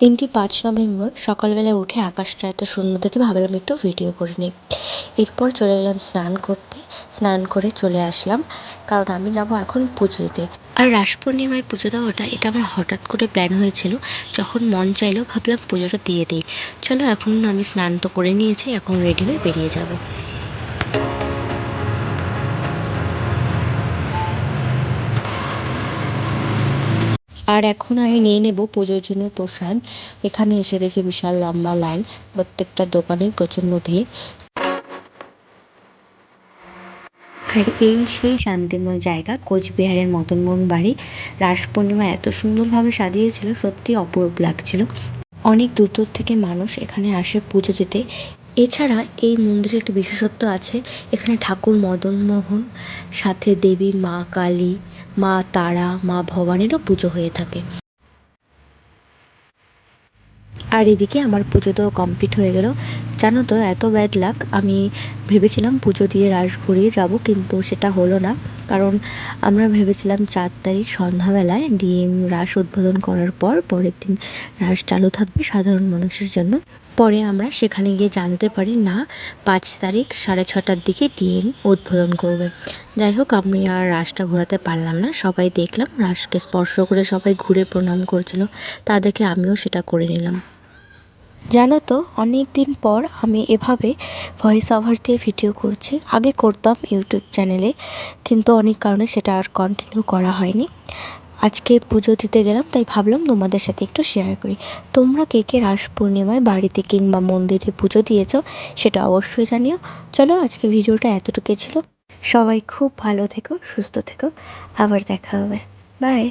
দিনটি 5 নভেম্বর। সকালবেলায় উঠে আকাশটা এত সুন্দর দেখে ভাবলাম একটু ভিডিও করে নিই। এরপর চলে গেলাম স্নান করতে। স্নান করে চলে আসলাম, কারণ আমি যাব এখন পুজো দিতে। আর রাস পূর্ণিমায় পুজো দেওয়াটা এটা আমার হঠাৎ করে প্ল্যান হয়েছিল। যখন মন চাইলো ভাবলাম পুজোটা দিয়ে দিই। চলো, এখন আমি স্নান তো করে নিয়েছি, এখন রেডি হয়ে বেরিয়ে যাব। আর এখন আমি নিয়ে নেব পুজোর জন্য প্রসাদ। এখানে এসে দেখি বিশাল লম্বা লাইন, প্রত্যেকটা দোকানেই প্রচণ্ড ভিড়। আর এই সেই শান্তিময় জায়গা, কোচবিহারের মদনমোহন বাড়ি। রাস পূর্ণিমা এত সুন্দরভাবে সাজিয়েছিল, সত্যি অপরূপ লাগছিল। অনেক দূর দূর থেকে মানুষ এখানে আসে পুজো দিতে। এছাড়া এই মন্দিরের একটি বিশেষত্ব আছে, এখানে ঠাকুর মদনমোহন, সাথে দেবী মা কালী, মা তারা, মা ভবানীরও পুজো হয়ে থাকে। আর এদিকে আমার পুজো তো কমপ্লিট হয়ে গেল। জানো তো, এত ব্যাড লাক, আমি ভেবেছিলাম পুজো দিয়ে রাস ঘুরিয়ে যাব, কিন্তু সেটা হলো না। কারণ আমরা ভেবেছিলাম 4 তারিখ সন্ধ্যাবেলায় ডিএম রাস উদ্বোধন করার পর পরের দিন রাস চালু থাকবে সাধারণ মানুষের জন্য। পরে আমরা সেখানে গিয়ে জানতে পারি না, 5 তারিখ 6:30টার দিকে ডিএম উদ্বোধন করবে। যাই হোক, আমি আর রাসটা ঘোরাতে পারলাম না। সবাই দেখলাম রাসকে স্পর্শ করে সবাই ঘুরে প্রণাম করছিল, তা দেখে আমিও সেটা করে নিলাম। জানো তো, অনেক দিন পর আমি এভাবে ভয়েস ওভার দিয়ে ভিডিও করছি। আগে করতাম ইউটিউব চ্যানেলে, কিন্তু অনেক কারণে সেটা আর কন্টিনিউ করা হয়নি। আজকে পুজো দিতে গেলাম, তাই ভাবলাম তোমাদের সাথে একটু শেয়ার করি। তোমরা কে কে রাস পূর্ণিমায় বাড়িতে কিংবা মন্দিরে পুজো দিয়েছো সেটা অবশ্যই জানিও। চলো, আজকে ভিডিওটা এতটুকুই ছিল। সবাই খুব ভালো থেকো, সুস্থ থেকো। আবার দেখা হবে। বাই।